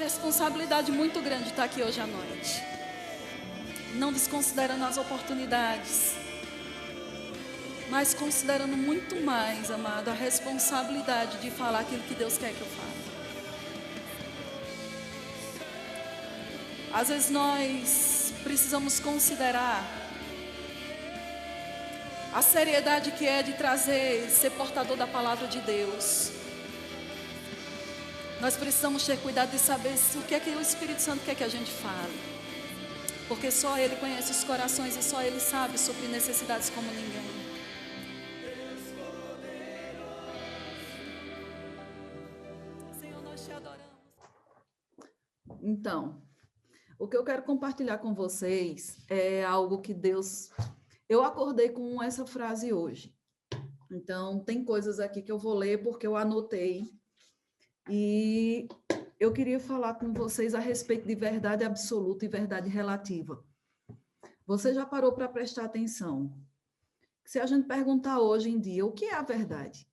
responsabilidade muito grande estar aqui hoje à noite. Não desconsiderando as oportunidades, mas considerando muito mais, amado, a responsabilidade de falar aquilo que Deus quer que eu fale. Às vezes nós precisamos considerar a seriedade que é de trazer, ser portador da palavra de Deus. Nós precisamos ter cuidado de saber o que é que o Espírito Santo quer que a gente fale. Porque só Ele conhece os corações e só Ele sabe sobre necessidades como ninguém. Senhor, nós te adoramos. Então, o que eu quero compartilhar com vocês é algo que Deus... Eu acordei com essa frase hoje. Então, tem coisas aqui que eu vou ler porque eu anotei. E eu queria falar com vocês a respeito de verdade absoluta e verdade relativa. Você já parou para prestar atenção? Se a gente perguntar hoje em dia, o que é a verdade?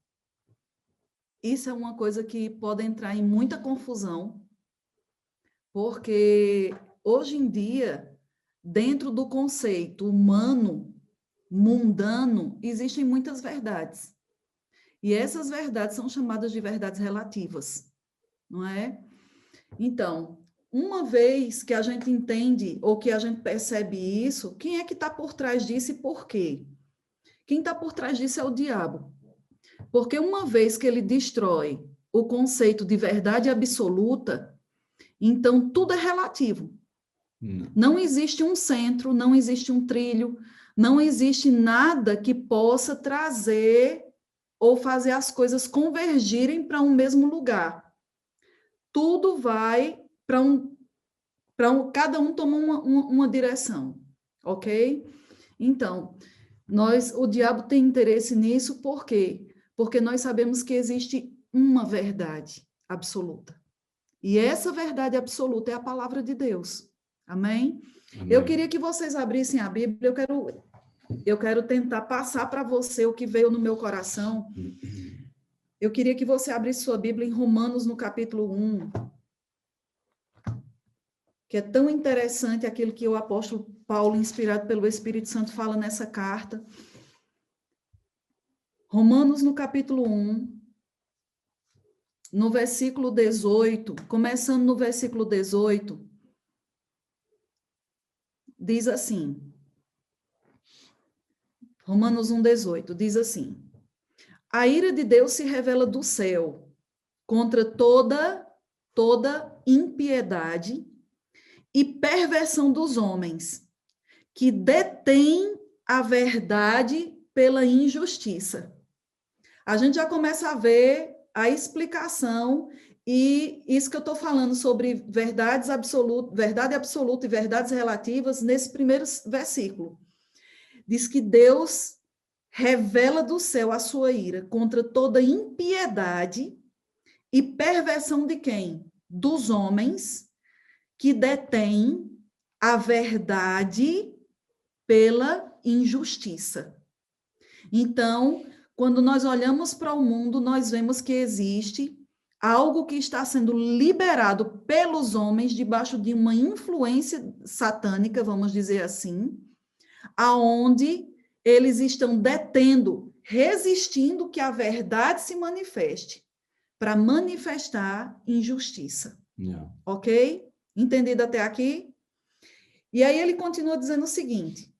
Isso é uma coisa que pode entrar em muita confusão, porque hoje em dia, dentro do conceito humano, mundano, existem muitas verdades. E essas verdades são chamadas de verdades relativas, não é? Então, uma vez que a gente entende ou que a gente percebe isso, quem é que está por trás disso e por quê? Quem está por trás disso é o diabo. Porque uma vez que ele destrói o conceito de verdade absoluta, então tudo é relativo. Não existe um centro, não existe um trilho, não existe nada que possa trazer ou fazer as coisas convergirem para um mesmo lugar. Tudo vai para cada um toma uma direção, ok? Então, o diabo tem interesse nisso, por quê? Porque nós sabemos que existe uma verdade absoluta. E essa verdade absoluta é a palavra de Deus. Amém? Amém. Eu queria que vocês abrissem a Bíblia, eu quero tentar passar para você o que veio no meu coração. Eu queria que você abrisse sua Bíblia em Romanos, no capítulo 1, que é tão interessante aquilo que o apóstolo Paulo, inspirado pelo Espírito Santo, fala nessa carta. Romanos, no capítulo 1, no versículo 18, começando no versículo 18, diz assim, Romanos 1,18, diz assim: a ira de Deus se revela do céu contra toda impiedade e perversão dos homens, que detêm a verdade pela injustiça. A gente já começa a ver a explicação, e isso que eu estou falando sobre verdade absoluta e verdades relativas, nesse primeiro versículo. Diz que Deus revela do céu a sua ira contra toda impiedade e perversão de quem? Dos homens que detêm a verdade pela injustiça. Então, quando nós olhamos para o mundo, nós vemos que existe algo que está sendo liberado pelos homens debaixo de uma influência satânica, vamos dizer assim, aonde eles estão detendo, resistindo que a verdade se manifeste, para manifestar injustiça. Yeah. Ok? Entendido até aqui? E aí ele continua dizendo o seguinte: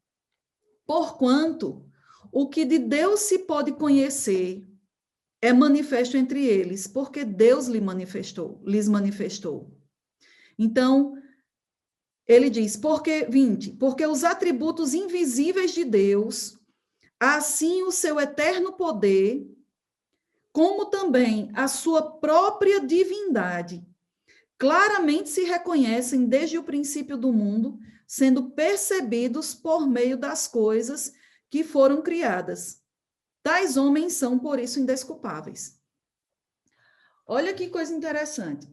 porquanto o que de Deus se pode conhecer é manifesto entre eles, porque Deus lhes manifestou. Então, ele diz, porque os atributos invisíveis de Deus, assim o seu eterno poder, como também a sua própria divindade, claramente se reconhecem desde o princípio do mundo, sendo percebidos por meio das coisas que foram criadas. Tais homens são, por isso, indesculpáveis. Olha que coisa interessante.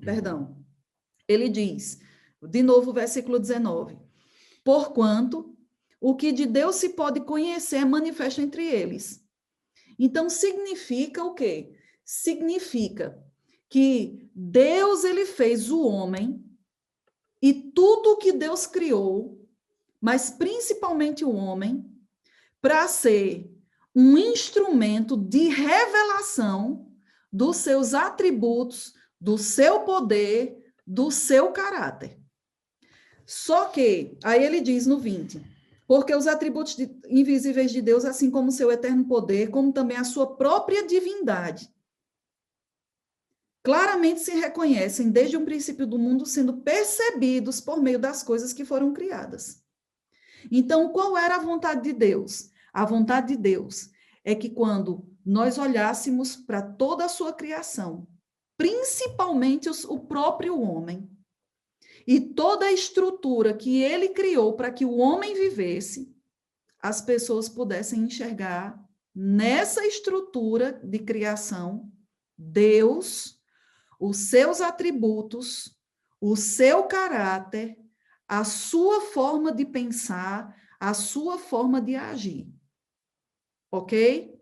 Perdão. Ele diz, de novo, versículo 19. Porquanto o que de Deus se pode conhecer é manifesto entre eles. Então, significa o quê? Significa que Deus ele fez o homem e tudo que Deus criou, mas principalmente o homem, para ser um instrumento de revelação dos seus atributos, do seu poder, do seu caráter. Só que, aí ele diz no 20, porque os atributos invisíveis de Deus, assim como o seu eterno poder, como também a sua própria divindade, claramente se reconhecem desde o princípio do mundo, sendo percebidos por meio das coisas que foram criadas. Então, qual era a vontade de Deus? A vontade de Deus é que quando nós olhássemos para toda a sua criação, principalmente o próprio homem, e toda a estrutura que ele criou para que o homem vivesse, as pessoas pudessem enxergar nessa estrutura de criação Deus, os seus atributos, o seu caráter, a sua forma de pensar, a sua forma de agir. Ok?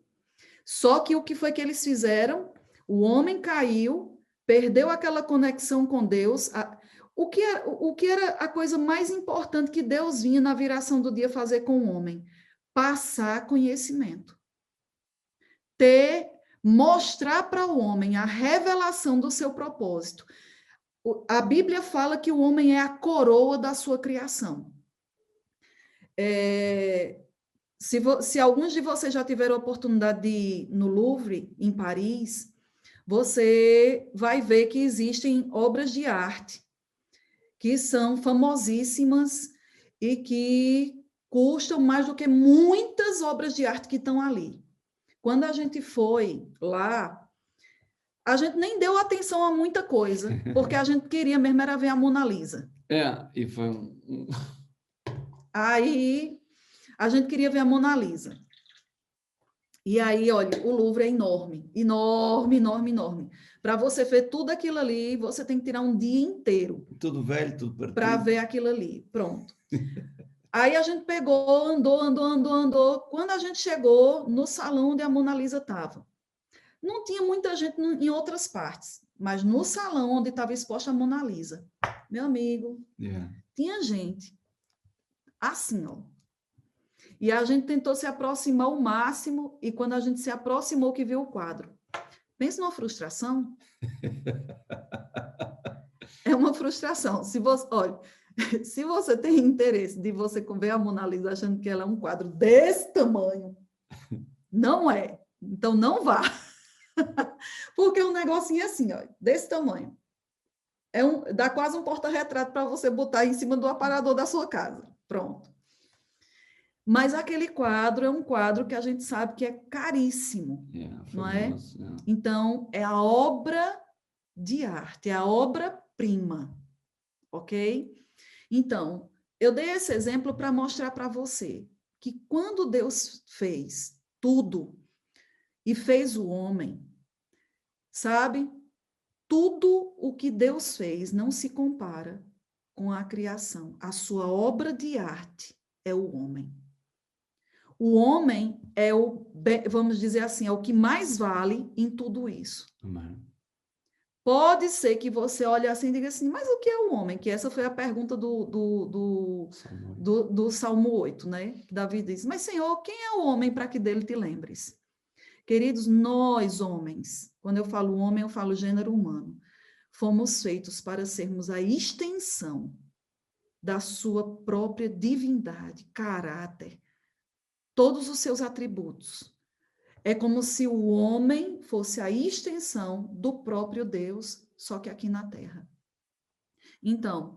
Só que o que foi que eles fizeram? O homem caiu, perdeu aquela conexão com Deus. O que era a coisa mais importante que Deus vinha na viração do dia fazer com o homem? Passar conhecimento. Mostrar para o homem a revelação do seu propósito. A Bíblia fala que o homem é a coroa da sua criação. Se alguns de vocês já tiveram a oportunidade de ir no Louvre, em Paris, você vai ver que existem obras de arte que são famosíssimas e que custam mais do que muitas obras de arte que estão ali. Quando a gente foi lá, a gente nem deu atenção a muita coisa, porque a gente queria mesmo era ver a Mona Lisa. E foi Aí, a gente queria ver a Mona Lisa. E aí, olha, o Louvre é enorme, enorme, enorme, enorme. Para você ver tudo aquilo ali, você tem que tirar um dia inteiro. Tudo velho, tudo partido. Para ver aquilo ali, pronto. Aí a gente pegou, andou. Quando a gente chegou no salão onde a Mona Lisa estava, não tinha muita gente em outras partes, mas no salão onde estava exposta a Mona Lisa, meu amigo, tinha gente assim, ó. E a gente tentou se aproximar o máximo, e quando a gente se aproximou que viu o quadro. Pensa numa frustração. É uma frustração. Olha, se você tem interesse de você ver a Mona Lisa achando que ela é um quadro desse tamanho, não é. Então, não vá. Porque é um negocinho assim, ó, desse tamanho. Dá quase um porta-retrato para você botar em cima do aparador da sua casa. Pronto. Mas aquele quadro é um quadro que a gente sabe que é caríssimo, não é? Então, é a obra de arte, é a obra-prima, ok? Então, eu dei esse exemplo para mostrar para você que quando Deus fez tudo e fez o homem, sabe? Tudo o que Deus fez não se compara com a criação. A sua obra de arte é o homem. O homem é vamos dizer assim, é o que mais vale em tudo isso. Amém. Pode ser que você olhe assim e diga assim, mas o que é o homem? Que essa foi a pergunta do Salmo 8, né? Que Davi diz, mas Senhor, quem é o homem para que dele te lembres? Queridos, nós homens, quando eu falo homem, eu falo gênero humano, fomos feitos para sermos a extensão da sua própria divindade, caráter, todos os seus atributos. É como se o homem fosse a extensão do próprio Deus, só que aqui na Terra. Então,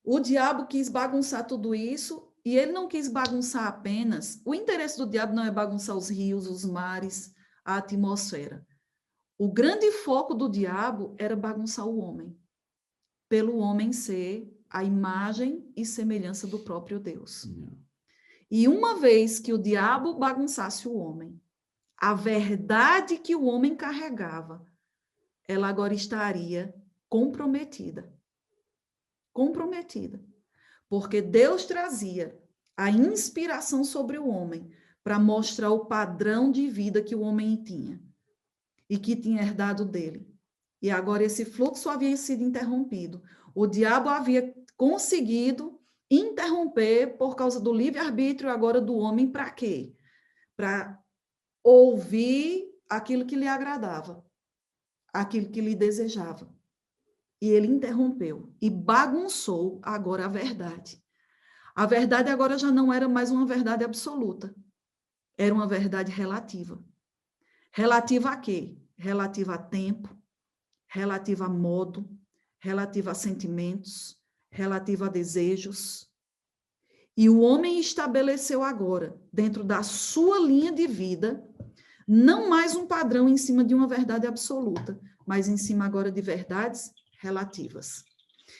o diabo quis bagunçar tudo isso, e ele não quis bagunçar apenas. O interesse do diabo não é bagunçar os rios, os mares, a atmosfera. O grande foco do diabo era bagunçar o homem, pelo homem ser a imagem e semelhança do próprio Deus. E uma vez que o diabo bagunçasse o homem, a verdade que o homem carregava, ela agora estaria comprometida. Comprometida. Porque Deus trazia a inspiração sobre o homem para mostrar o padrão de vida que o homem tinha e que tinha herdado dele. E agora esse fluxo havia sido interrompido. O diabo havia conseguido interromper por causa do livre-arbítrio agora do homem para quê? Para ouvir aquilo que lhe agradava, aquilo que lhe desejava. E ele interrompeu e bagunçou agora a verdade. A verdade agora já não era mais uma verdade absoluta. Era uma verdade relativa. Relativa a quê? Relativa a tempo, relativa a modo, relativa a sentimentos, relativa a desejos. E o homem estabeleceu agora, dentro da sua linha de vida, não mais um padrão em cima de uma verdade absoluta, mas em cima agora de verdades relativas.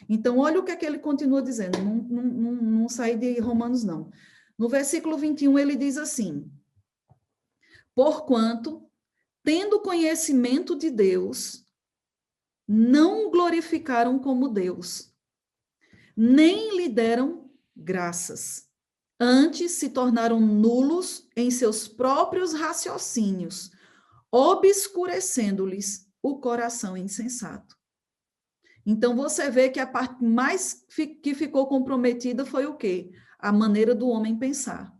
Então, olha o que é que ele continua dizendo, não saí de Romanos, não. No versículo 21, ele diz assim: porquanto, tendo conhecimento de Deus, não o glorificaram como Deus, nem lhe deram graças. Antes se tornaram nulos em seus próprios raciocínios, obscurecendo-lhes o coração insensato. Então, você vê que a parte mais que ficou comprometida foi o quê? A maneira do homem pensar.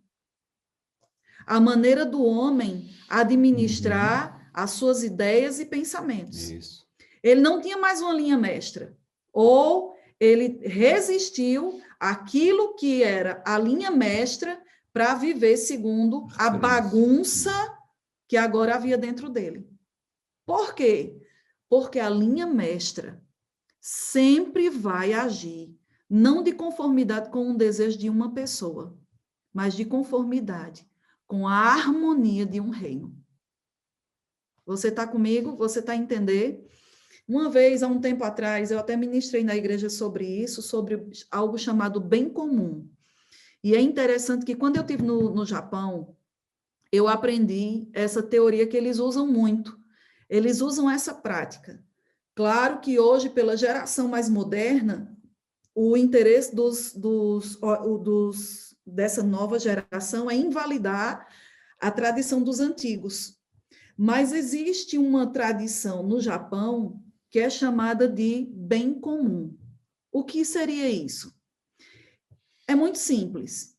A maneira do homem administrar as suas ideias e pensamentos. Isso. Ele não tinha mais uma linha mestra. Ou ele resistiu àquilo que era a linha mestra para viver segundo a bagunça que agora havia dentro dele. Por quê? Porque a linha mestra sempre vai agir, não de conformidade com o desejo de uma pessoa, mas de conformidade com a harmonia de um reino. Você está comigo? Você está a entender? Uma vez, há um tempo atrás, eu até ministrei na igreja sobre isso, sobre algo chamado bem comum. E é interessante que quando eu estive no Japão, eu aprendi essa teoria que eles usam muito. Eles usam essa prática. Claro que hoje, pela geração mais moderna, o interesse dessa nova geração é invalidar a tradição dos antigos. Mas existe uma tradição no Japão que é chamada de bem comum. O que seria isso? É muito simples.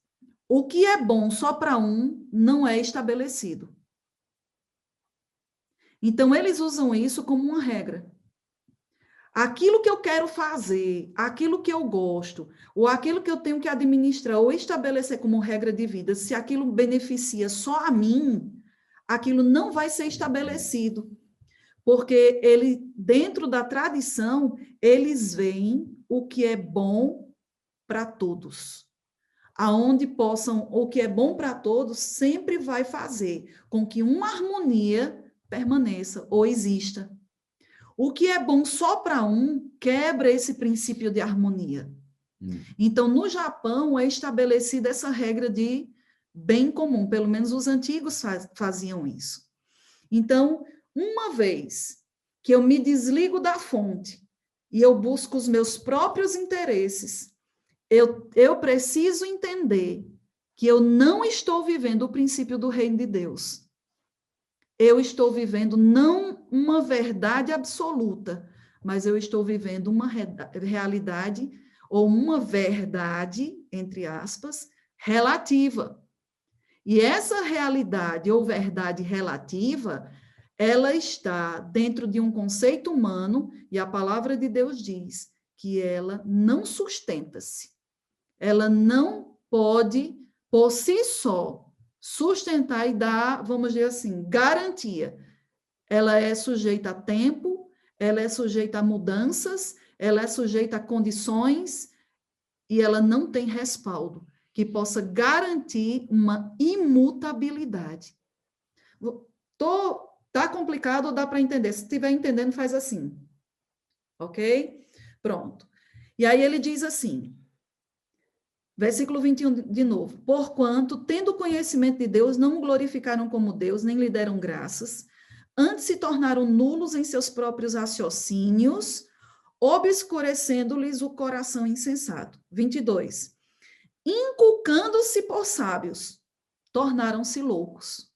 O que é bom só para um não é estabelecido. Então, eles usam isso como uma regra. Aquilo que eu quero fazer, aquilo que eu gosto, ou aquilo que eu tenho que administrar ou estabelecer como regra de vida, se aquilo beneficia só a mim, aquilo não vai ser estabelecido. Porque dentro da tradição, eles veem o que é bom para todos. Aonde possam, o que é bom para todos, sempre vai fazer com que uma harmonia permaneça ou exista. O que é bom só para um quebra esse princípio de harmonia. Então, no Japão, é estabelecida essa regra de bem comum, pelo menos os antigos faziam isso. Então, uma vez que eu me desligo da fonte e eu busco os meus próprios interesses, eu preciso entender que eu não estou vivendo o princípio do reino de Deus. Eu estou vivendo não uma verdade absoluta, mas eu estou vivendo uma realidade ou uma verdade, entre aspas, relativa. E essa realidade ou verdade relativa, ela está dentro de um conceito humano, e a palavra de Deus diz que ela não sustenta-se. Ela não pode, por si só, sustentar e dar, vamos dizer assim, garantia. Ela é sujeita a tempo, ela é sujeita a mudanças, ela é sujeita a condições, e ela não tem respaldo que possa garantir uma imutabilidade. Tá complicado ou dá para entender? Se estiver entendendo, faz assim. Ok? Pronto. E aí ele diz assim, versículo 21 de novo. Porquanto, tendo conhecimento de Deus, não o glorificaram como Deus, nem lhe deram graças, antes se tornaram nulos em seus próprios raciocínios, obscurecendo-lhes o coração insensato. 22. Inculcando-se por sábios, tornaram-se loucos.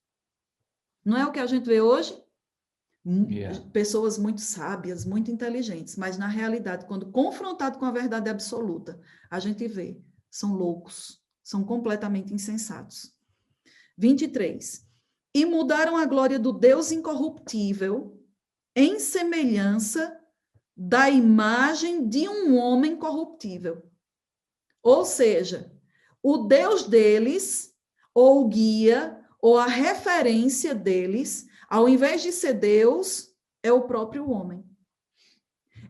Não é o que a gente vê hoje? pessoas muito sábias, muito inteligentes, mas na realidade, quando confrontado com a verdade absoluta, a gente vê, são loucos, são completamente insensatos. 23. E mudaram a glória do Deus incorruptível em semelhança da imagem de um homem corruptível. Ou seja, o Deus deles, ou o guia, ou a referência deles, ao invés de ser Deus, é o próprio homem.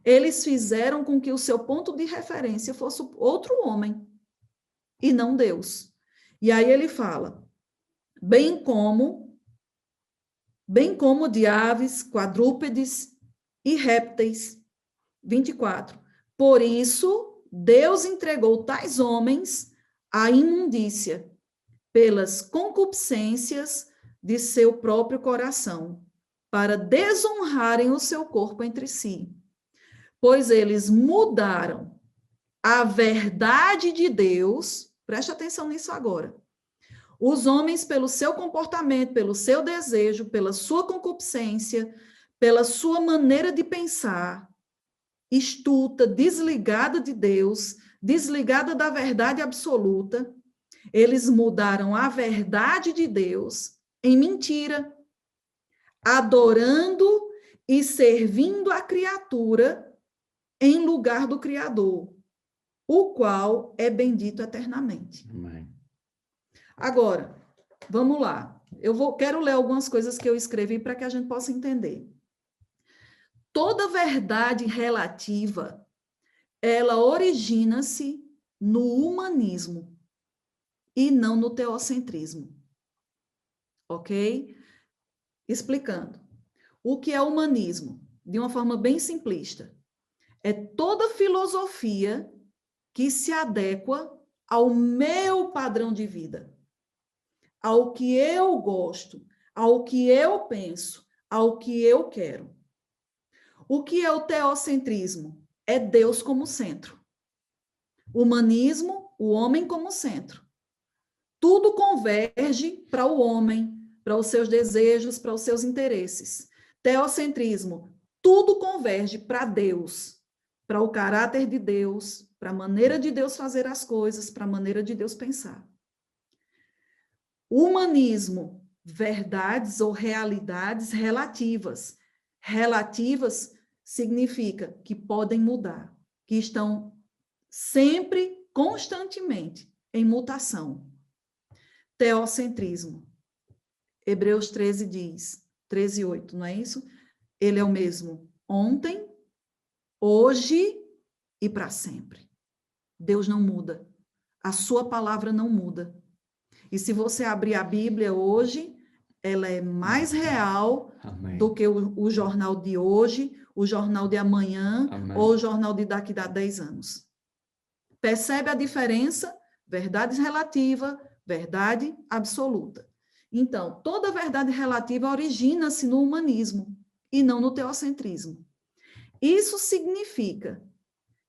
Eles fizeram com que o seu ponto de referência fosse outro homem, e não Deus. E aí ele fala, bem como de aves, quadrúpedes e répteis. 24. Por isso, Deus entregou tais homens à imundícia, pelas concupiscências de seu próprio coração, para desonrarem o seu corpo entre si. Pois eles mudaram a verdade de Deus, preste atenção nisso agora. Os homens, pelo seu comportamento, pelo seu desejo, pela sua concupiscência, pela sua maneira de pensar, estulta, desligada de Deus, desligada da verdade absoluta, eles mudaram a verdade de Deus em mentira, adorando e servindo a criatura em lugar do Criador, o qual é bendito eternamente. Amém. Agora, vamos lá. Quero ler algumas coisas que eu escrevi para que a gente possa entender. Toda verdade relativa, ela origina-se no humanismo e não no teocentrismo. Ok? Explicando. O que é humanismo? De uma forma bem simplista. É toda filosofia que se adequa ao meu padrão de vida, ao que eu gosto, ao que eu penso, ao que eu quero. O que é o teocentrismo? É Deus como centro. Humanismo, o homem como centro. Tudo converge para o homem, para os seus desejos, para os seus interesses. Teocentrismo, tudo converge para Deus, para o caráter de Deus, para a maneira de Deus fazer as coisas, para a maneira de Deus pensar. Humanismo, verdades ou realidades relativas. Relativas significa que podem mudar, que estão sempre, constantemente, em mutação. Teocentrismo. Hebreus 13 diz, 13:8, não é isso? Ele é o mesmo ontem, hoje e para sempre. Deus não muda. A sua palavra não muda. E se você abrir a Bíblia hoje, ela é mais real Amém. do que o jornal de hoje, o jornal de amanhã, Amém. ou o jornal de daqui a 10 anos. Percebe a diferença? Verdade relativa, verdade absoluta. Então, toda verdade relativa origina-se no humanismo e não no teocentrismo. Isso significa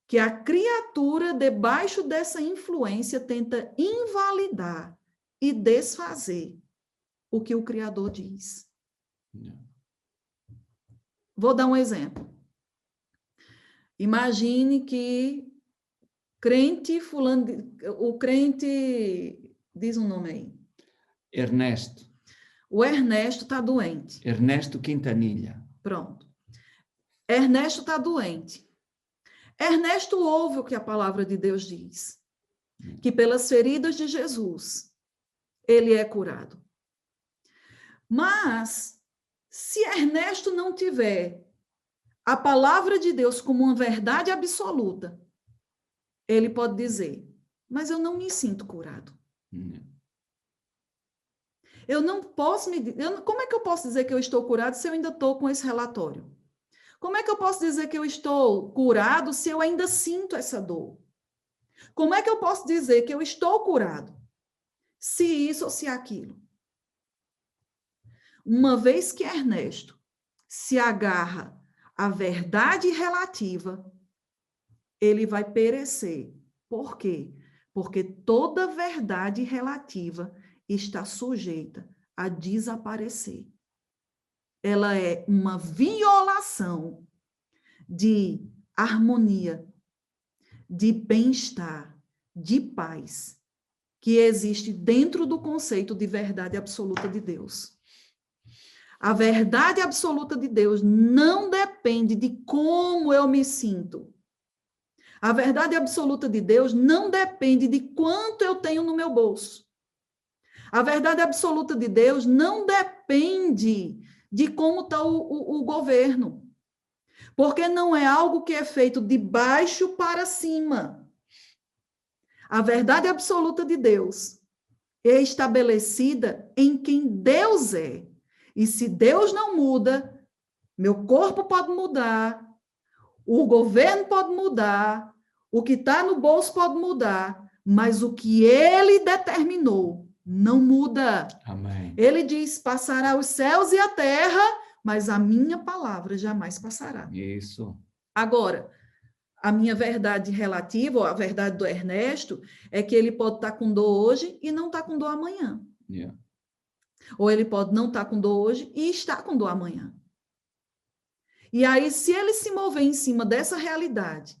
que a criatura, debaixo dessa influência, tenta invalidar e desfazer o que o Criador diz. Vou dar um exemplo. Imagine que o crente, diz um nome aí. Ernesto. O Ernesto está doente. Ernesto Quintanilha. Pronto. Ernesto está doente. Ernesto ouve o que a palavra de Deus diz. Que pelas feridas de Jesus, ele é curado. Mas, se Ernesto não tiver a palavra de Deus como uma verdade absoluta, ele pode dizer, mas eu não me sinto curado. Eu não posso como é que eu posso dizer que eu estou curado se eu ainda estou com esse relatório? Como é que eu posso dizer que eu estou curado se eu ainda sinto essa dor? Como é que eu posso dizer que eu estou curado se isso ou se aquilo? Uma vez que Ernesto se agarra à verdade relativa, ele vai perecer. Por quê? Porque toda verdade relativa está sujeita a desaparecer. ela é uma violação de harmonia, de bem-estar, de paz, que existe dentro do conceito de verdade absoluta de Deus. A verdade absoluta de Deus não depende de como eu me sinto. A verdade absoluta de Deus não depende de quanto eu tenho no meu bolso. A verdade absoluta de Deus não depende de como está o governo. Porque não é algo que é feito de baixo para cima. A verdade absoluta de Deus é estabelecida em quem Deus é. E se Deus não muda, meu corpo pode mudar, o governo pode mudar, o que está no bolso pode mudar, mas o que ele determinou não muda. Amém. Ele diz, passará os céus e a terra, mas a minha palavra jamais passará. Isso. Agora, a minha verdade relativa, ou a verdade do Ernesto, é que ele pode estar com dor hoje e não estar com dor amanhã. Yeah. Ou ele pode não estar com dor hoje e estar com dor amanhã. E aí, se ele se mover em cima dessa realidade,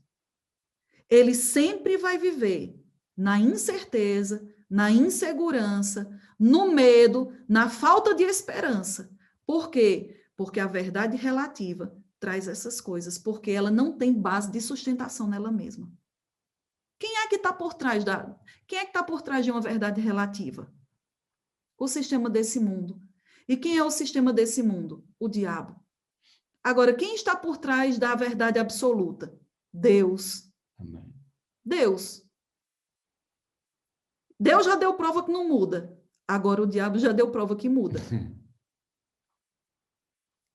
ele sempre vai viver na incerteza, na insegurança, no medo, na falta de esperança. Por quê? Porque a verdade relativa traz essas coisas, porque ela não tem base de sustentação nela mesma. Quem é que está por trás de uma verdade relativa? O sistema desse mundo. E quem é o sistema desse mundo? O diabo. Agora, quem está por trás da verdade absoluta? Deus. Amém. Deus. Deus já deu prova que não muda. Agora o diabo já deu prova que muda.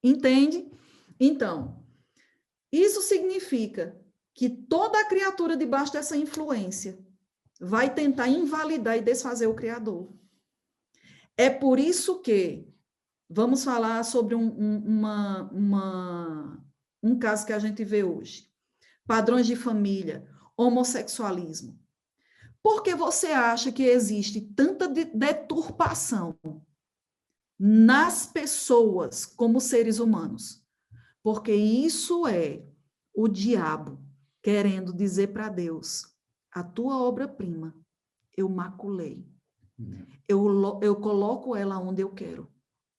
Entende? Então, isso significa que toda a criatura debaixo dessa influência vai tentar invalidar e desfazer o Criador. É por isso que vamos falar sobre um caso que a gente vê hoje. Padrões de família, homossexualismo. Por que você acha que existe tanta deturpação nas pessoas como seres humanos? Porque isso é o diabo querendo dizer para Deus, a tua obra-prima, eu maculei. Eu coloco ela onde eu quero.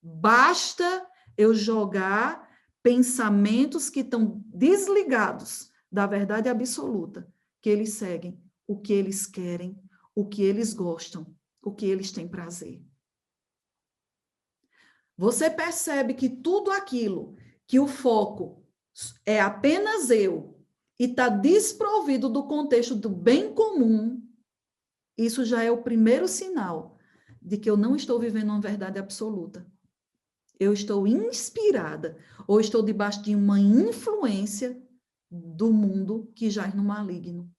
Basta eu jogar pensamentos que estão desligados da verdade absoluta, que eles seguem o que eles querem, o que eles gostam, o que eles têm prazer. Você percebe que tudo aquilo que o foco é apenas eu e está desprovido do contexto do bem comum, isso já é o primeiro sinal de que eu não estou vivendo uma verdade absoluta. Eu estou inspirada ou estou debaixo de uma influência do mundo que jaz no maligno.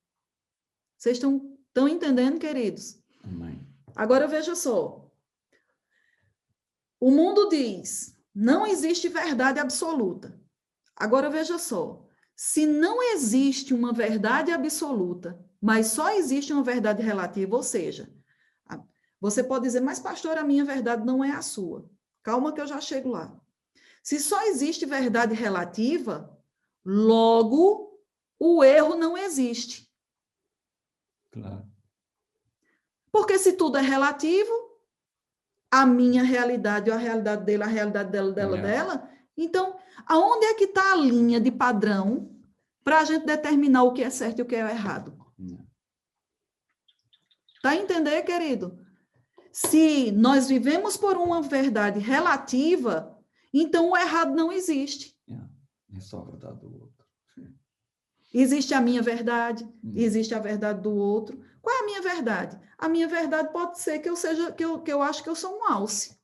Vocês estão entendendo, queridos? Amém. Agora veja só. O mundo diz, não existe verdade absoluta. Agora veja só. Se não existe uma verdade absoluta, mas só existe uma verdade relativa, ou seja, você pode dizer, mas pastor, a minha verdade não é a sua. Calma que eu já chego lá. Se só existe verdade relativa, logo o erro não existe. Claro. Porque se tudo é relativo, a minha realidade, ou a realidade dele, a realidade dela, então, aonde é que está a linha de padrão para a gente determinar o que é certo e o que é errado? Tá a entender, querido? Se nós vivemos por uma verdade relativa, então o errado não existe. É só a verdade do outro. Existe a minha verdade, existe a verdade do outro. Qual é a minha verdade? A minha verdade pode ser que eu acho que eu sou um alce.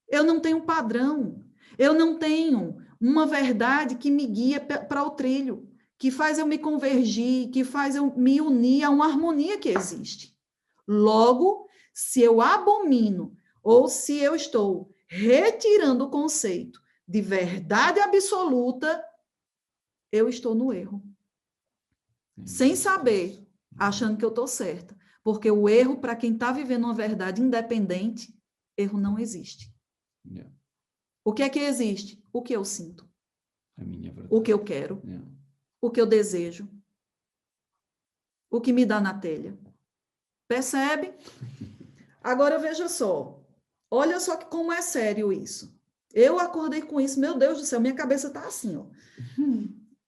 Eu não tenho padrão. Eu não tenho uma verdade que me guia para o trilho, que faz eu me convergir, que faz eu me unir a uma harmonia que existe. Logo, se eu abomino ou se eu estou retirando o conceito de verdade absoluta, eu estou no erro. Sem saber, achando que eu estou certa. Porque o erro, para quem está vivendo uma verdade independente, erro não existe. Yeah. O que é que existe? O que eu sinto. A minha verdade. O que eu quero. Yeah. O que eu desejo. O que me dá na telha. Percebe? Agora veja só. Olha só como é sério isso. Eu acordei com isso, meu Deus do céu, minha cabeça está assim, ó.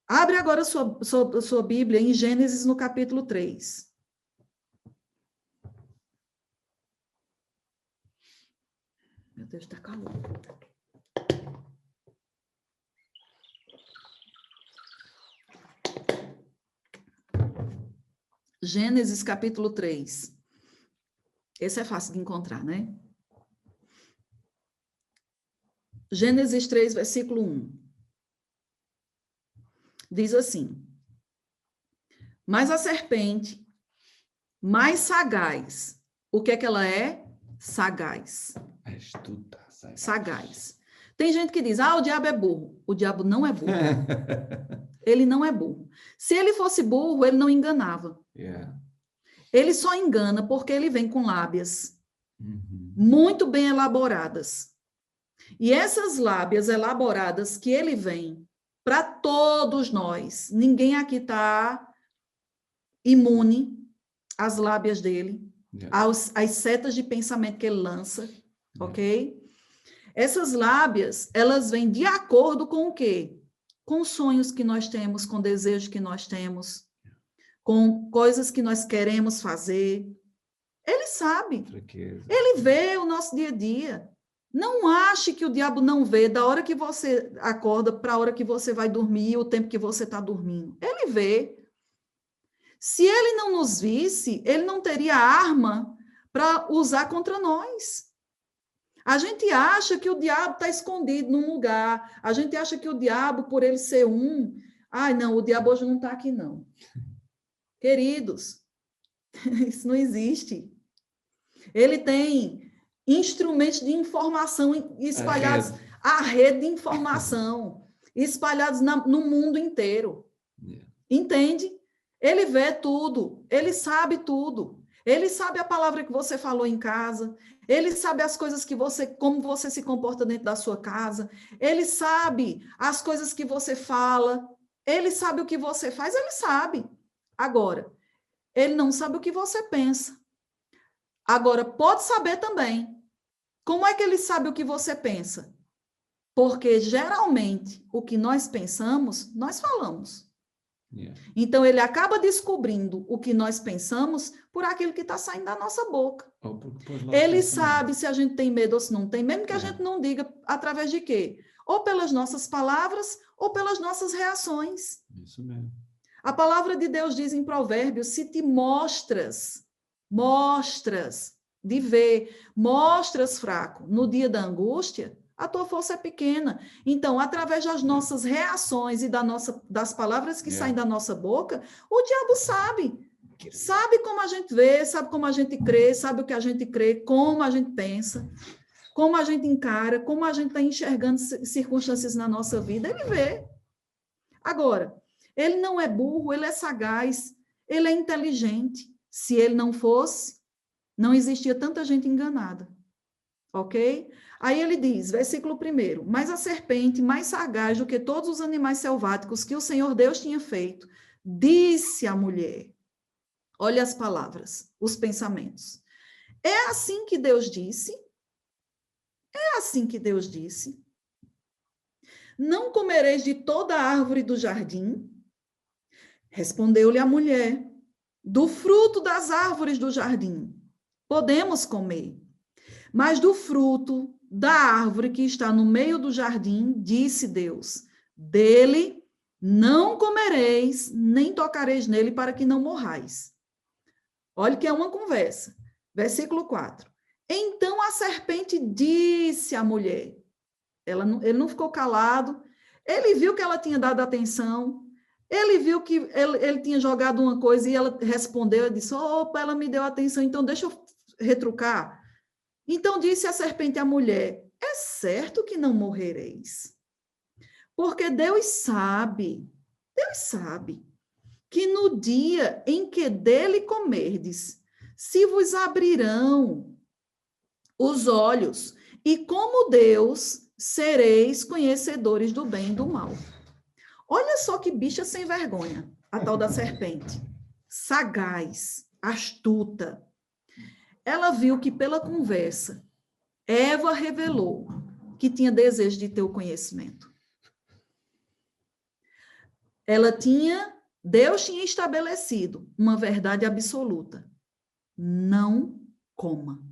Abre agora sua Bíblia em Gênesis no capítulo 3. Meu Deus, está calor. Gênesis capítulo 3. Esse é fácil de encontrar, né? Gênesis 3, versículo 1. Diz assim: mas a serpente, mais sagaz. O que é que ela é? Sagaz. Astuta, sagaz. Sagaz. Tem gente que diz, o diabo é burro. O diabo não é burro. Ele não é burro. Se ele fosse burro, ele não enganava. Yeah. Ele só engana porque ele vem com lábias muito bem elaboradas. E essas lábias elaboradas que ele vem para todos nós, ninguém aqui está imune às lábias dele, às setas de pensamento que ele lança, ok? Essas lábias, elas vêm de acordo com o quê? Com sonhos que nós temos, com desejos que nós temos, com coisas que nós queremos fazer. Ele sabe. Fraqueza. Ele vê o nosso dia a dia. Não ache que o diabo não vê da hora que você acorda para a hora que você vai dormir, o tempo que você está dormindo. Ele vê. Se ele não nos visse, ele não teria arma para usar contra nós. A gente acha que o diabo está escondido num lugar. A gente acha que o diabo, por ele ser não, o diabo hoje não está aqui, não. Queridos, isso não existe. Ele tem instrumentos de informação espalhados, a rede de informação, espalhados no mundo inteiro. Yeah. Entende? Ele vê tudo, ele sabe tudo. Ele sabe a palavra que você falou em casa, ele sabe as coisas como você se comporta dentro da sua casa, ele sabe as coisas que você fala, ele sabe o que você faz, ele sabe. Agora, ele não sabe o que você pensa. Agora, pode saber também. Como é que ele sabe o que você pensa? Porque, geralmente, o que nós pensamos, nós falamos. Yeah. Então, ele acaba descobrindo o que nós pensamos por aquilo que está saindo da nossa boca. Ele sabe se a gente tem medo ou se não tem, mesmo que a gente não diga através de quê? Ou pelas nossas palavras ou pelas nossas reações. Isso mesmo. A palavra de Deus diz em Provérbios, se te mostras de ver, mostras fraco no dia da angústia, a tua força é pequena. Então, através das nossas reações e das palavras que saem da nossa boca, o diabo sabe. Sabe como a gente vê, sabe como a gente crê, sabe o que a gente crê, como a gente pensa, como a gente encara, como a gente está enxergando circunstâncias na nossa vida, ele vê. Agora, ele não é burro, ele é sagaz, ele é inteligente. Se ele não fosse, não existia tanta gente enganada. Ok? Aí ele diz, versículo 1, mas a serpente, mais sagaz do que todos os animais selváticos que o Senhor Deus tinha feito, disse à mulher, olha as palavras, os pensamentos. É assim que Deus disse? É assim que Deus disse? Não comereis de toda a árvore do jardim? Respondeu-lhe a mulher, do fruto das árvores do jardim podemos comer, mas do fruto da árvore que está no meio do jardim, disse Deus, dele não comereis, nem tocareis nele para que não morrais. Olha que é uma conversa. Versículo 4. Então a serpente disse à mulher, ele não ficou calado, ele viu que ela tinha dado atenção, ele viu que ele tinha jogado uma coisa e ela respondeu, disse, opa, ela me deu atenção, então deixa eu retrucar. Então disse a serpente à mulher, é certo que não morrereis, porque Deus sabe que no dia em que dele comerdes, se vos abrirão os olhos E como Deus, sereis conhecedores do bem e do mal. Olha só que bicha sem vergonha, a tal da serpente. Sagaz, astuta. Ela viu que pela conversa, Eva revelou que tinha desejo de ter o conhecimento. Deus tinha estabelecido uma verdade absoluta. Não coma.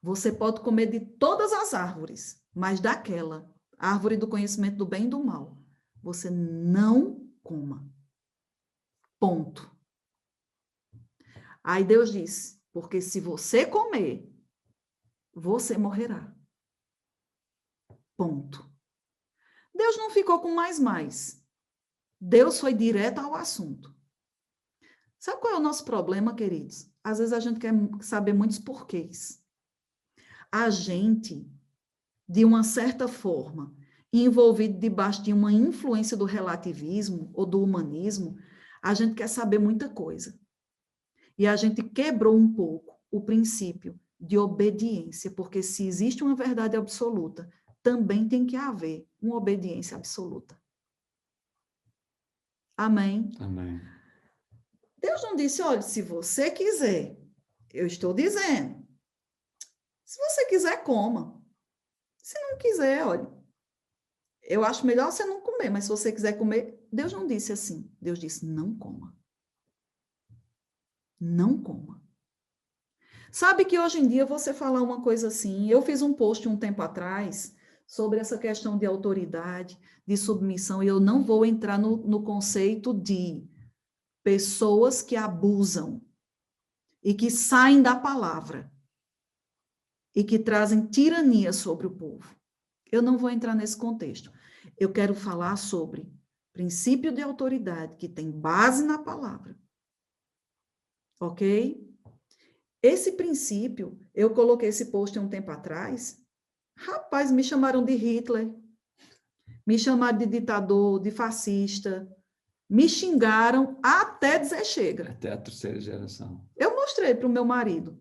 Você pode comer de todas as árvores, mas daquela, árvore do conhecimento do bem e do mal, você não coma. Ponto. Aí Deus disse, porque se você comer, você morrerá. Ponto. Deus não ficou com mais. Deus foi direto ao assunto. Sabe qual é o nosso problema, queridos? Às vezes a gente quer saber muitos porquês. A gente, de uma certa forma, envolvido debaixo de uma influência do relativismo ou do humanismo, a gente quer saber muita coisa. E a gente quebrou um pouco o princípio de obediência, porque se existe uma verdade absoluta, também tem que haver uma obediência absoluta. Amém? Amém. Deus não disse, olha, se você quiser, eu estou dizendo, se você quiser, coma. Se não quiser, olha, eu acho melhor você não comer, mas se você quiser comer, Deus não disse assim. Deus disse, não coma. Não coma. Sabe que hoje em dia você falar uma coisa assim, eu fiz um post um tempo atrás sobre essa questão de autoridade, de submissão, e eu não vou entrar no conceito de pessoas que abusam e que saem da palavra e que trazem tirania sobre o povo. Eu não vou entrar nesse contexto. Eu quero falar sobre princípio de autoridade que tem base na palavra. Ok? Esse princípio, eu coloquei esse post um tempo atrás. Rapaz, me chamaram de Hitler, me chamaram de ditador, de fascista, me xingaram até dizer chega. Até a terceira geração. Eu mostrei para o meu marido.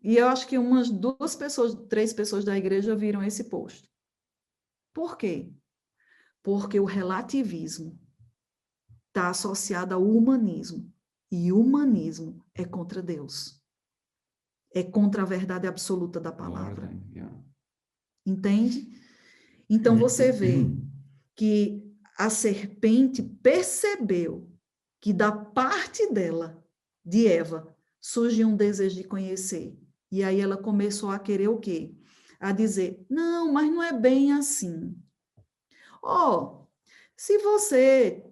E eu acho que umas 2 pessoas, 3 pessoas da igreja viram esse post. Por quê? Porque o relativismo está associado ao humanismo. E o humanismo é contra Deus. É contra a verdade absoluta da palavra. Ordem, yeah. Entende? Então você vê que a serpente percebeu que da parte dela, de Eva, surgiu um desejo de conhecer. E aí ela começou a querer o quê? A dizer, não, mas não é bem assim. Se você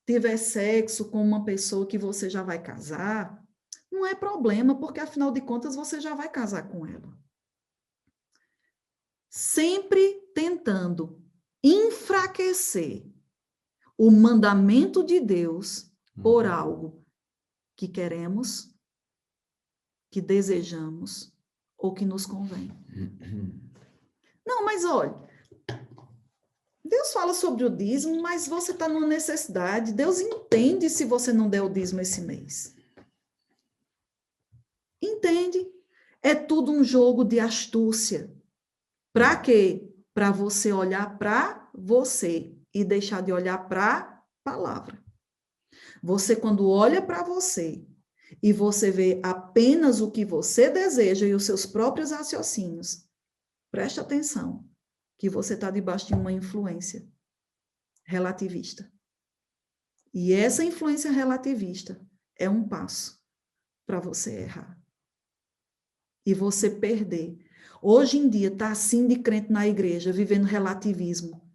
tiver sexo com uma pessoa que você já vai casar, não é problema, porque afinal de contas você já vai casar com ela. Sempre tentando enfraquecer o mandamento de Deus por algo que queremos, que desejamos ou que nos convém. Não, mas olha, Deus fala sobre o dízimo, mas você está numa necessidade. Deus entende se você não der o dízimo esse mês. Entende? É tudo um jogo de astúcia. Para quê? Para você olhar para você e deixar de olhar para a palavra. Você, quando olha para você e você vê apenas o que você deseja e os seus próprios raciocínios, preste atenção que você está debaixo de uma influência relativista. E essa influência relativista é um passo para você errar. E você perder. Hoje em dia está assim de crente na igreja, vivendo relativismo.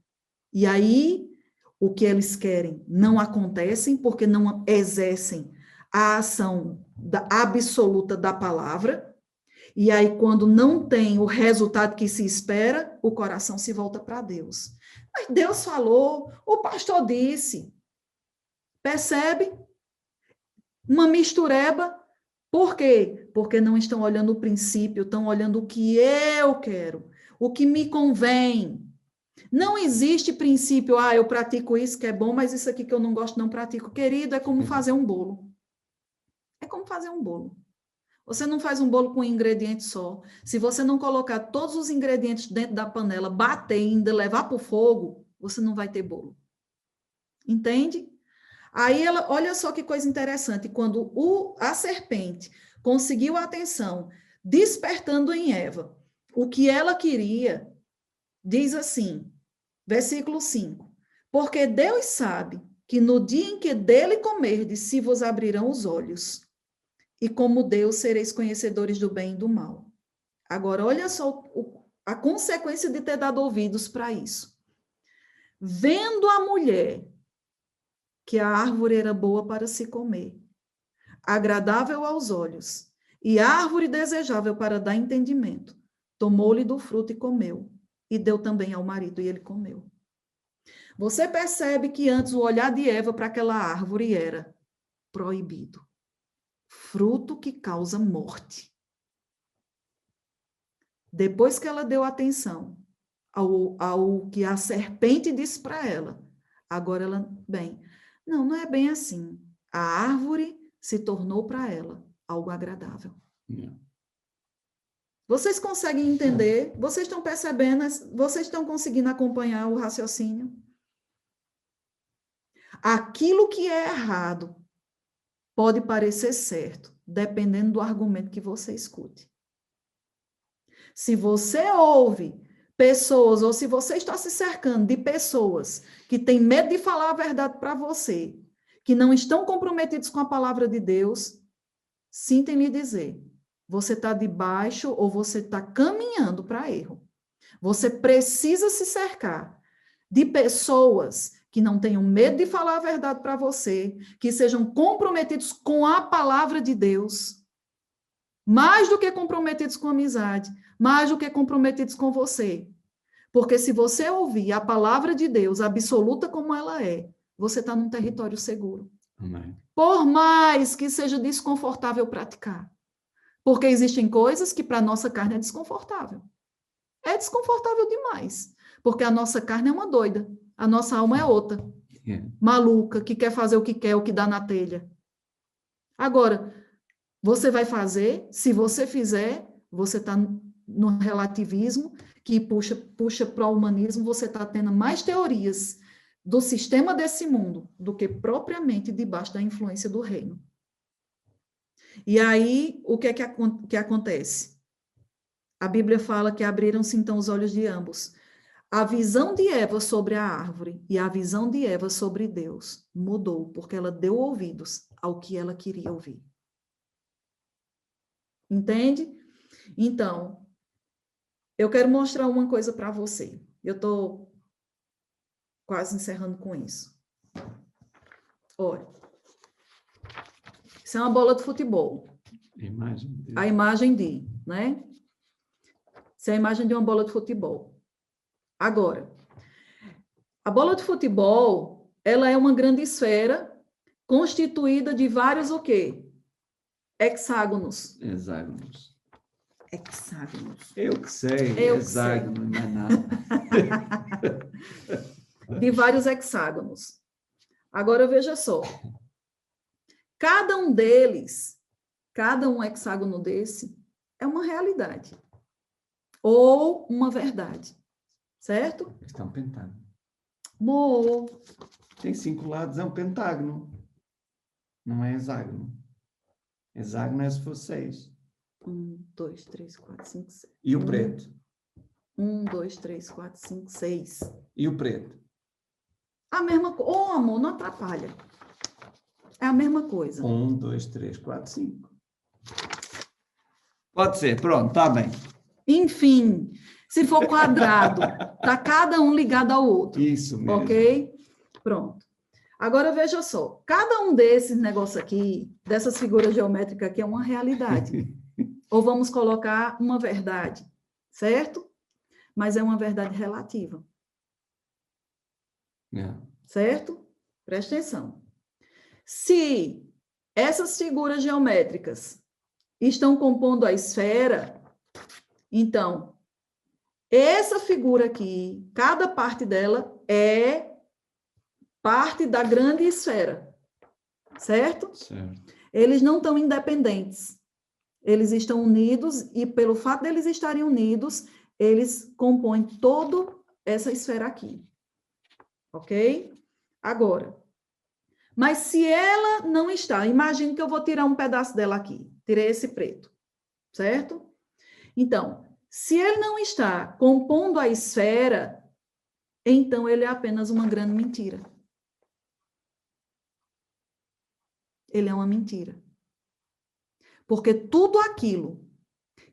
E aí, o que eles querem não acontecem porque não exercem a ação absoluta da palavra. E aí, quando não tem o resultado que se espera, o coração se volta para Deus. Mas Deus falou, o pastor disse. Percebe? Uma mistureba. Por quê? Porque não estão olhando o princípio, estão olhando o que eu quero, o que me convém. Não existe princípio, eu pratico isso que é bom, mas isso aqui que eu não gosto não pratico. Querido, é como fazer um bolo. É como fazer um bolo. Você não faz um bolo com um ingrediente só. Se você não colocar todos os ingredientes dentro da panela, bater e ainda levar para o fogo, você não vai ter bolo. Entende? Aí ela, olha só que coisa interessante, quando a serpente conseguiu a atenção, despertando em Eva o que ela queria, diz assim, versículo 5, porque Deus sabe que no dia em que dele comerdes, se vos abrirão os olhos, e como Deus sereis conhecedores do bem e do mal. Agora, olha só a consequência de ter dado ouvidos para isso. Vendo a mulher que a árvore era boa para se comer, agradável aos olhos, e árvore desejável para dar entendimento, tomou-lhe do fruto e comeu, e deu também ao marido, e ele comeu. Você percebe que antes o olhar de Eva para aquela árvore era proibido. Fruto que causa morte. Depois que ela deu atenção ao que a serpente disse para ela, agora ela, bem, não é bem assim. A árvore se tornou para ela algo agradável. Yeah. Vocês conseguem entender? Vocês estão percebendo? Vocês estão conseguindo acompanhar o raciocínio? Aquilo que é errado pode parecer certo, dependendo do argumento que você escute. Se você ouve pessoas, ou se você está se cercando de pessoas que têm medo de falar a verdade para você, que não estão comprometidos com a palavra de Deus, sinta em lhe dizer, você está debaixo ou você está caminhando para erro. Você precisa se cercar de pessoas que não tenham medo de falar a verdade para você, que sejam comprometidos com a palavra de Deus, mais do que comprometidos com a amizade, mais do que comprometidos com você. Porque se você ouvir a palavra de Deus absoluta como ela é, você está num território seguro. Amém. Por mais que seja desconfortável praticar. Porque existem coisas que para a nossa carne é desconfortável. É desconfortável demais. Porque a nossa carne é uma doida. A nossa alma é outra. Yeah. Maluca, que quer fazer o que quer, o que dá na telha. Agora, você vai fazer, se você fizer, você está no relativismo, que puxa para o humanismo, você está tendo mais teorias do sistema desse mundo do que propriamente debaixo da influência do reino. E aí, o que é que acontece? A Bíblia fala que abriram-se então os olhos de ambos. A visão de Eva sobre a árvore e a visão de Eva sobre Deus mudou, porque ela deu ouvidos ao que ela queria ouvir. Entende? Então, eu quero mostrar uma coisa para você. Eu estou quase encerrando com isso. Olha, isso é uma bola de futebol. A imagem de, né? Isso é a imagem de uma bola de futebol. Agora, a bola de futebol, ela é uma grande esfera constituída de vários o quê? Hexágonos. Hexágonos. Hexágonos. Eu que sei. Eu hexágono, não é nada. De vários hexágonos. Agora, veja só. Cada um deles, cada um hexágono desse, é uma realidade. Ou uma verdade. Certo? Isto é um pentágono. Mo. Tem 5 lados, é um pentágono. Não é hexágono. Hexágono é se for 6. 1, 2, 3, 4, 5, 6. E o preto? 1, 2, 3, 4, 5, 6. E o preto? A mesma coisa. Oh, amor, não atrapalha. É a mesma coisa. 1, 2, 3, 4, 5. Pode ser, pronto, está bem. Enfim, se for quadrado, está cada um ligado ao outro. Isso mesmo. Ok? Pronto. Agora, veja só. Cada um desses negócios aqui, dessas figuras geométricas aqui, é uma realidade. Ou vamos colocar uma verdade, certo? Mas é uma verdade relativa. Yeah. Certo? Presta atenção. Se essas figuras geométricas estão compondo a esfera, então, essa figura aqui, cada parte dela é parte da grande esfera, certo? Certo. Eles não estão independentes. Eles estão unidos e pelo fato deles estarem unidos, eles compõem toda essa esfera aqui. Ok? Agora, mas se ela não está, imagine que eu vou tirar um pedaço dela aqui. Tirei esse preto, certo? Então, se ele não está compondo a esfera, então ele é apenas uma grande mentira. Ele é uma mentira. Porque tudo aquilo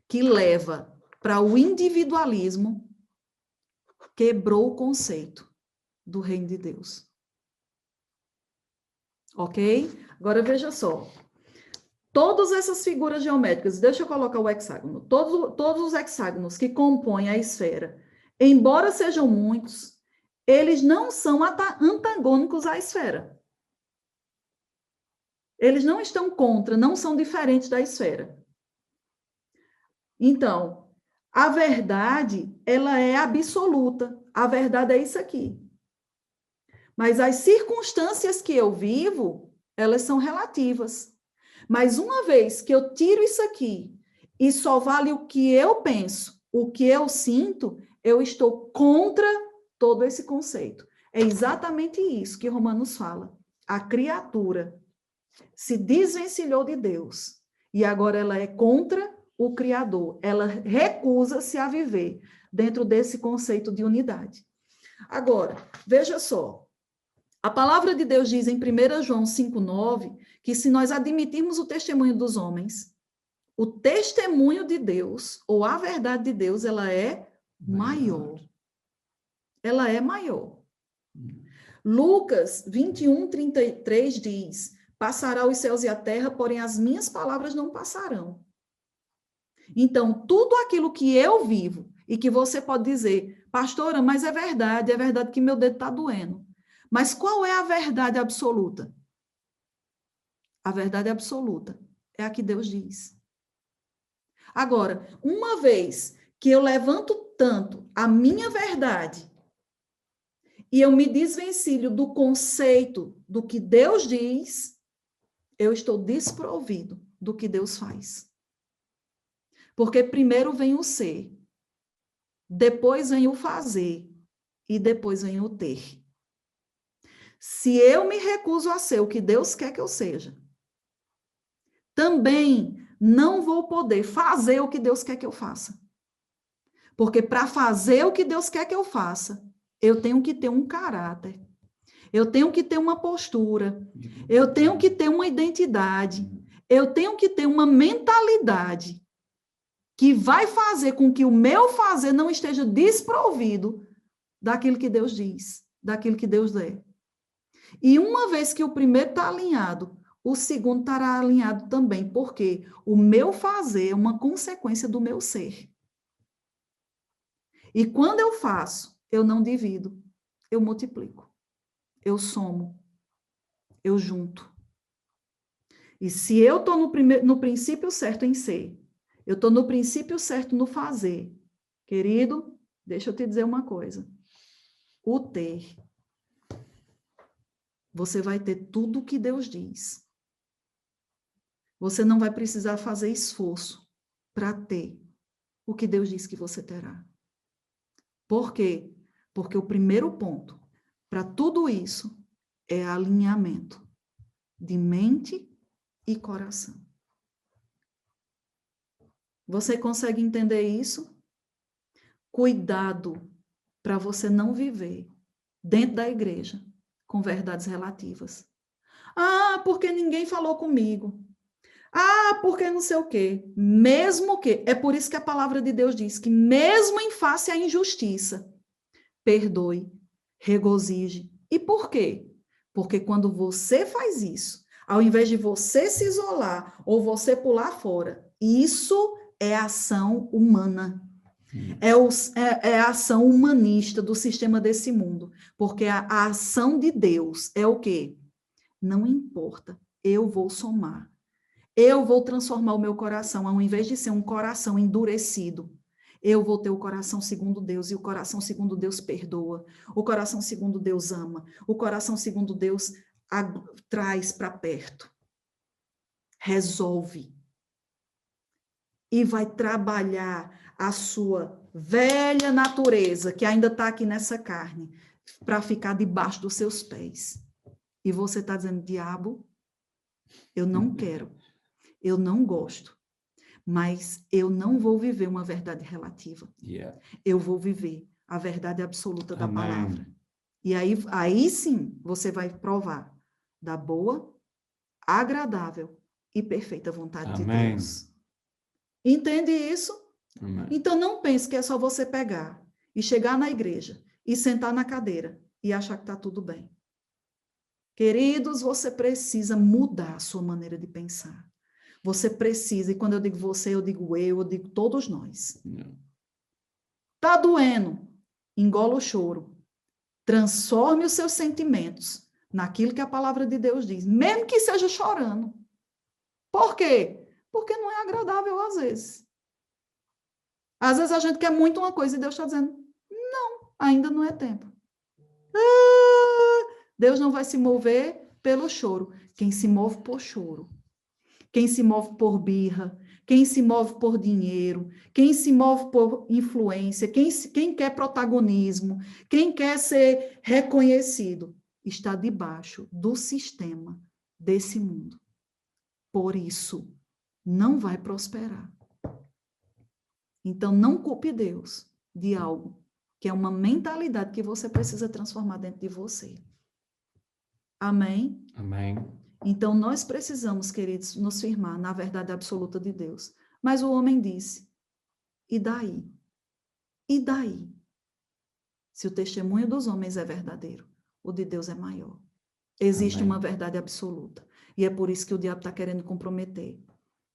que leva para o individualismo quebrou o conceito do reino de Deus. Ok? Agora veja só. Todas essas figuras geométricas, deixa eu colocar o hexágono, todos os hexágonos que compõem a esfera, embora sejam muitos, eles não são antagônicos à esfera. Eles não estão contra, não são diferentes da esfera. Então, a verdade, ela é absoluta. A verdade é isso aqui. Mas as circunstâncias que eu vivo, elas são relativas. Mas uma vez que eu tiro isso aqui e só vale o que eu penso, o que eu sinto, eu estou contra todo esse conceito. É exatamente isso que Romanos fala. A criatura se desvencilhou de Deus e agora ela é contra o Criador. Ela recusa-se a viver dentro desse conceito de unidade. Agora, veja só. A palavra de Deus diz em 1 João 5,9 que se nós admitirmos o testemunho dos homens, o testemunho de Deus, ou a verdade de Deus, ela é maior. Ela é maior. Lucas 21:33 diz: passará os céus e a terra, porém as minhas palavras não passarão. Então, tudo aquilo que eu vivo, e que você pode dizer, pastora, mas é verdade que meu dedo está doendo. Mas qual é a verdade absoluta? A verdade absoluta é a que Deus diz. Agora, uma vez que eu levanto tanto a minha verdade e eu me desvencilho do conceito do que Deus diz, eu estou desprovido do que Deus faz. Porque primeiro vem o ser, depois vem o fazer e depois vem o ter. Se eu me recuso a ser o que Deus quer que eu seja, também não vou poder fazer o que Deus quer que eu faça. Porque para fazer o que Deus quer que eu faça, eu tenho que ter um caráter, eu tenho que ter uma postura, eu tenho que ter uma identidade, eu tenho que ter uma mentalidade que vai fazer com que o meu fazer não esteja desprovido daquilo que Deus diz, daquilo que Deus é. E uma vez que o primeiro está alinhado, o segundo estará alinhado também, porque o meu fazer é uma consequência do meu ser. E quando eu faço, eu não divido, eu multiplico, eu somo, eu junto. E se eu estou no princípio certo em ser, eu estou no princípio certo no fazer, querido, deixa eu te dizer uma coisa. O ter, você vai ter tudo o que Deus diz. Você não vai precisar fazer esforço para ter o que Deus diz que você terá. Por quê? Porque o primeiro ponto para tudo isso é alinhamento de mente e coração. Você consegue entender isso? Cuidado para você não viver dentro da igreja com verdades relativas. Ah, porque ninguém falou comigo. Ah, porque não sei o quê. Mesmo que, é por isso que a palavra de Deus diz que mesmo em face à injustiça, perdoe, regozije. E por quê? Porque quando você faz isso, ao invés de você se isolar ou você pular fora, isso é ação humana. É a ação humanista do sistema desse mundo. Porque a ação de Deus é o quê? Não importa, eu vou somar. Eu vou transformar o meu coração, ao invés de ser um coração endurecido, eu vou ter o coração segundo Deus, e o coração segundo Deus perdoa, o coração segundo Deus ama, o coração segundo Deus traz para perto, resolve. e vai trabalhar a sua velha natureza, que ainda está aqui nessa carne, para ficar debaixo dos seus pés. E você está dizendo, diabo, eu não quero, eu não gosto, mas eu não vou viver uma verdade relativa. Eu vou viver a verdade absoluta da palavra. E aí sim, você vai provar da boa, agradável e perfeita vontade de Deus. Entende isso? Amém. Então não pense que é só você pegar e chegar na igreja e sentar na cadeira e achar que está tudo bem. Queridos, você precisa mudar a sua maneira de pensar. Você precisa, e quando eu digo você, eu digo todos nós. Tá doendo? Engola o choro. Transforme os seus sentimentos naquilo que a palavra de Deus diz, mesmo que seja chorando. Por quê? Porque não é agradável às vezes. Às vezes a gente quer muito uma coisa e Deus está dizendo, não, ainda não é tempo. Deus não vai se mover pelo choro. Quem se move por choro, quem se move por birra, quem se move por dinheiro, quem se move por influência, quem quer protagonismo, quem quer ser reconhecido, está debaixo do sistema desse mundo. Por isso, não vai prosperar. Então, não culpe Deus de algo que é uma mentalidade que você precisa transformar dentro de você. Amém? Amém. Então, nós precisamos, queridos, nos firmar na verdade absoluta de Deus. Mas o homem disse, e daí? E daí? Se o testemunho dos homens é verdadeiro, o de Deus é maior. Existe uma verdade absoluta. E é por isso que o diabo está querendo comprometer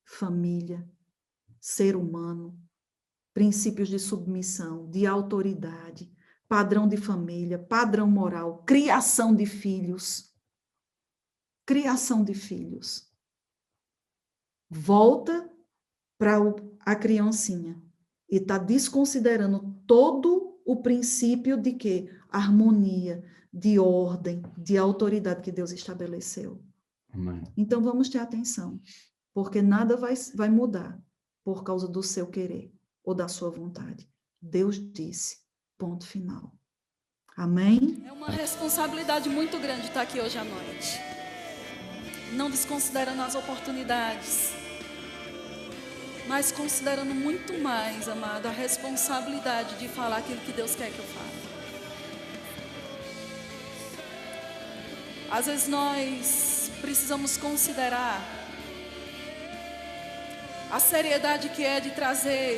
família, ser humano, princípios de submissão, de autoridade, padrão de família, padrão moral, criação de filhos. Criação de filhos. Volta para a criancinha e está desconsiderando todo o princípio de quê? Harmonia, de ordem, de autoridade que Deus estabeleceu. Amém. Então vamos ter atenção, porque nada vai mudar por causa do seu querer ou da sua vontade. Deus disse, ponto final. Amém? É uma responsabilidade muito grande estar aqui hoje à noite. Não desconsiderando as oportunidades, mas considerando muito mais, amado, a responsabilidade de falar aquilo que Deus quer que eu fale. Às vezes nós precisamos considerar a seriedade que é de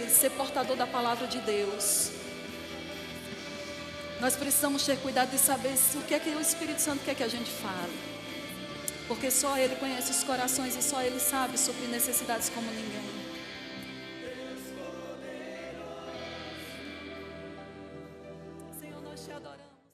ser portador da palavra de Deus. Nós precisamos ter cuidado de saber o que é que o Espírito Santo quer que a gente fale. Porque só Ele conhece os corações e só Ele sabe suprir necessidades como ninguém. Senhor, nós te adoramos.